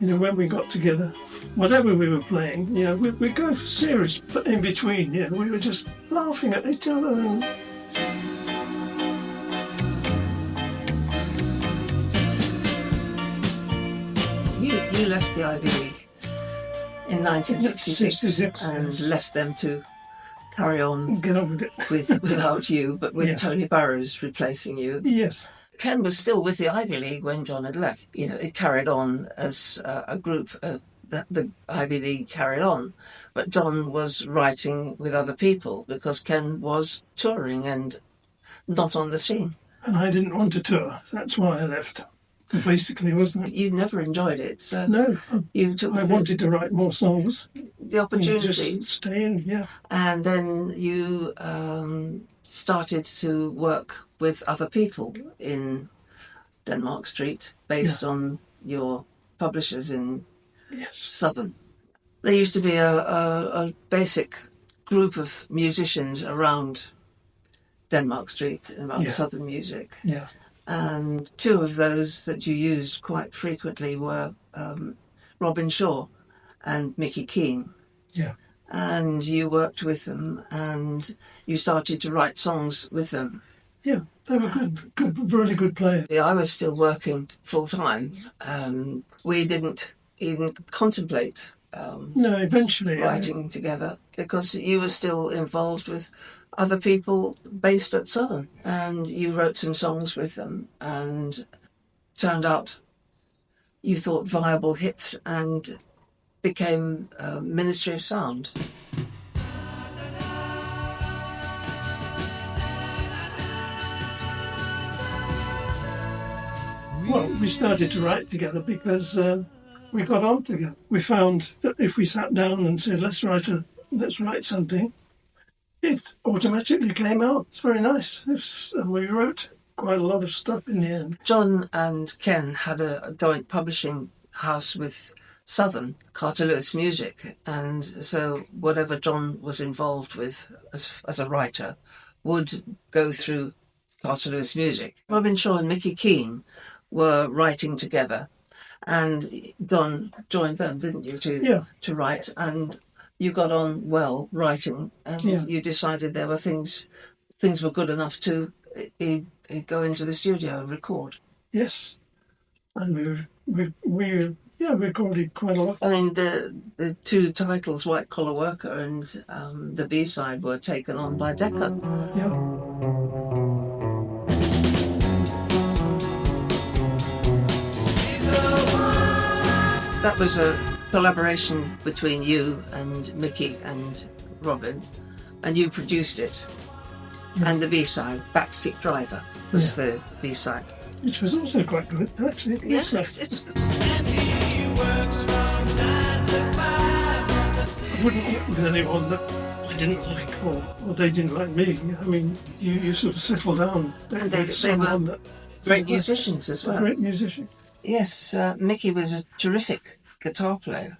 when we got together, whatever we were playing, we'd go serious, but in between, we were just laughing at each other. And you left the Ivy League in 1966 and left them to carry on get on with it. without you, but with Yes. Tony Burrows replacing you. Yes. Ken was still with the Ivy League when John had left. It carried on as a group. The Ivy League carried on, but John was writing with other people because Ken was touring and not on the scene. And I didn't want to tour. That's why I left. Basically, wasn't it? You never enjoyed it, so No. you took I wanted to write more songs. the opportunity, Just stay in, yeah. and then you started to work with other people in Denmark Street based on your publishers in Southern. There used to be a basic group of musicians around Denmark Street about Southern music. Yeah. And two of those that you used quite frequently were Robin Shaw and Mickey Keane. Yeah. And you worked with them and you started to write songs with them. Yeah, they were good, really good players. I was still working full time. We didn't even contemplate eventually writing together because you were still involved with other people based at Southern, and you wrote some songs with them, and turned out you thought viable hits and became Ministry of Sound. Well, we started to write together because we got on together. We found that if we sat down and said, let's write something, it automatically came out. It's very nice. And we wrote quite a lot of stuff in the end. John and Ken had a joint publishing house with Southern, Carter Lewis Music, and so whatever John was involved with as a writer would go through Carter Lewis Music. Robin Shaw and Mickey Keane were writing together, and Don joined them, didn't you, to write, and you got on well writing, and you decided there were things were good enough to go into the studio and record. Yes, and we recorded quite a lot. I mean, the two titles, White Collar Worker and the B-side, were taken on by Decca. Yeah. That was a collaboration between you and Mickey and Robin, and you produced it. Yeah. And the B-side, Backseat Driver, was the B-side. Which was also quite good, actually. Yes, it's... I wouldn't work with anyone that I didn't like or they didn't like me. I mean, you sort of settle down. And they were great musicians as well. Great musician. Yes, Mickey was a terrific guitar player,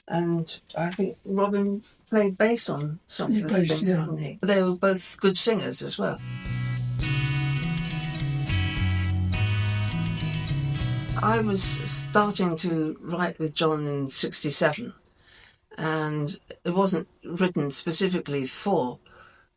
and I think Robin played bass on some of the things, didn't he? They were both good singers as well. I was starting to write with John in 1967, and it wasn't written specifically for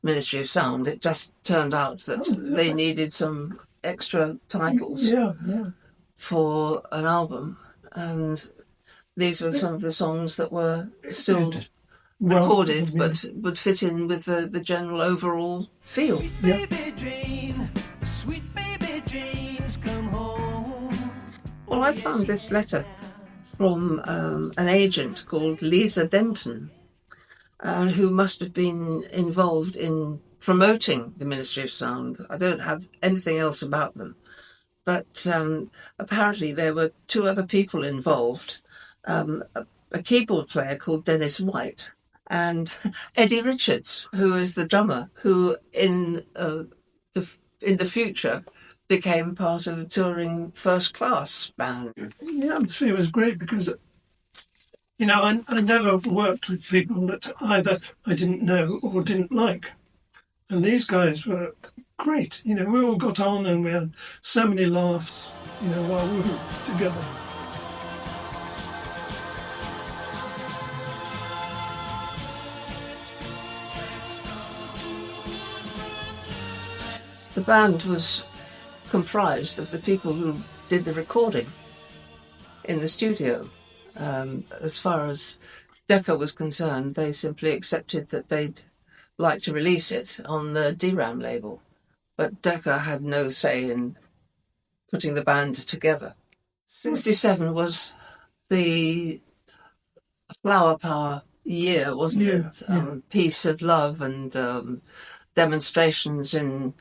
Ministry of Sound. It just turned out that they needed some extra titles for an album, and these were some of the songs that were still recorded but would fit in with the general overall feel. Yeah. Well, I found this letter from an agent called Lisa Denton, who must have been involved in promoting the Ministry of Sound. I don't have anything else about them. But apparently there were two other people involved, a keyboard player called Dennis White and Eddie Richards, who is the drummer, who in the future became part of the touring First Class band. Yeah, it was great because, I never worked with people that either I didn't know or didn't like. And these guys were great. We all got on and we had so many laughs, while we were together. The band was comprised of the people who did the recording in the studio. As far as Decca was concerned, they simply accepted that they'd like to release it on the DRAM label, but Decca had no say in putting the band together. 67 was the Flower Power year, wasn't it? Peace of love and demonstrations in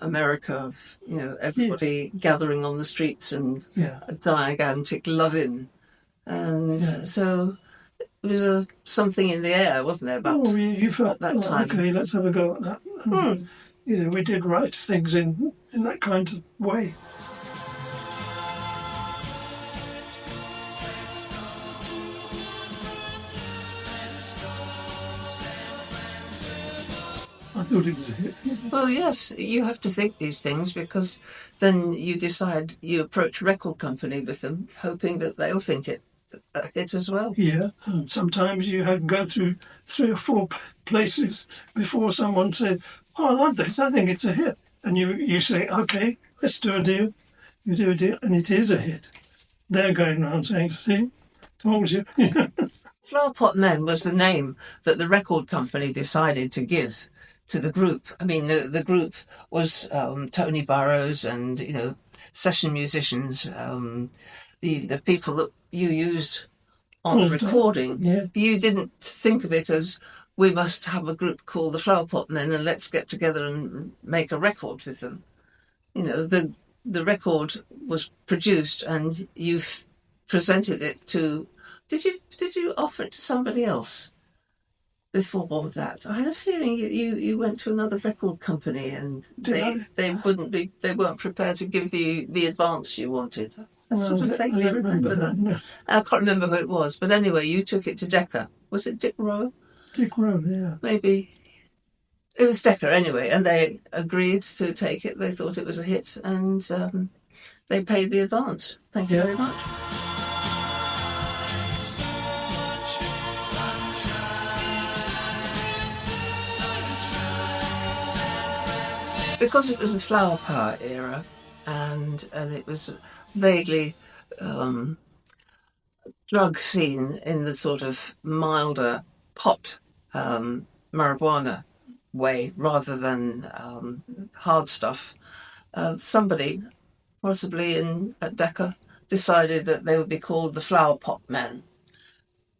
America of everybody gathering on the streets and a gigantic love-in, and so it was something in the air, wasn't there? About you felt that time. Okay, let's have a go at that. And, we did write things in that kind of way. I thought it was a hit. Well, yes, you have to think these things because then you decide, you approach record company with them, hoping that they'll think it a hit as well. Yeah, and sometimes you had to go through 3 or 4 places before someone said, "Oh, I like this, I think it's a hit." And you say, "Okay, let's do a deal." You do a deal, and it is a hit. They're going around saying, "See, told you." Flower Pot Men was the name that the record company decided to give to the group. I mean, the group was Tony Burrows and session musicians, the people that you used on the recording. Yeah. You didn't think of it as, we must have a group called the Flower Pot Men and let's get together and make a record with them. The record was produced and you presented it to. Did you offer it to somebody else before that? I had a feeling you went to another record company and they weren't prepared to give the advance you wanted. I sort of vaguely remember that. No. I can't remember who it was, but anyway, you took it to Decca. Was it Dick Rowe? Dick Rowe, yeah. Maybe. It was Decca anyway, and they agreed to take it. They thought it was a hit, and they paid the advance. Thank you very much. Because it was the Flower Power era, and it was vaguely drug scene in the sort of milder pot marijuana way rather than hard stuff. Somebody, possibly at Decca, decided that they would be called the Flower Pot Men.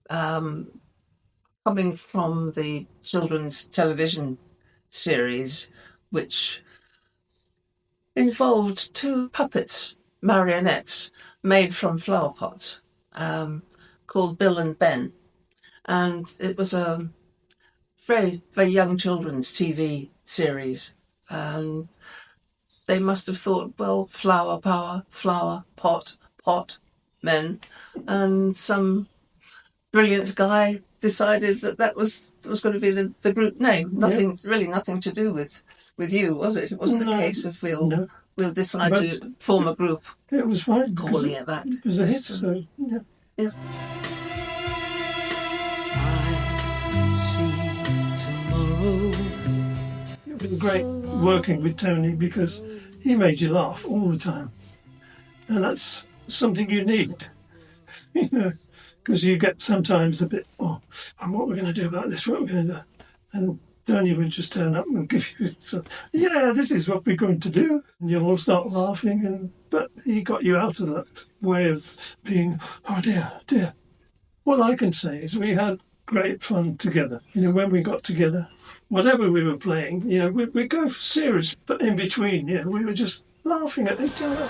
Coming from the children's television series, which involved 2 puppets, marionettes, made from flower pots, called Bill and Ben. And it was a very, very young children's TV series. And they must have thought, well, flower power, flower, pot, men. And some brilliant guy decided that was going to be the group name. Really nothing to do with you, was it? It wasn't a case of we'll decide to form a group. It was fine. Calling it that. It was a hit, so yeah. I see tomorrow. It was great working with Tony because he made you laugh all the time. And that's something you need, because you get sometimes a bit, and what are we going to do about this? What are we going to do? And Tony would just turn up and give you this is what we're going to do. And you'll all start laughing. But he got you out of that way of being, oh dear. What I can say is we had great fun together. When we got together, whatever we were playing, we'd go serious. But in between, we were just laughing at each other.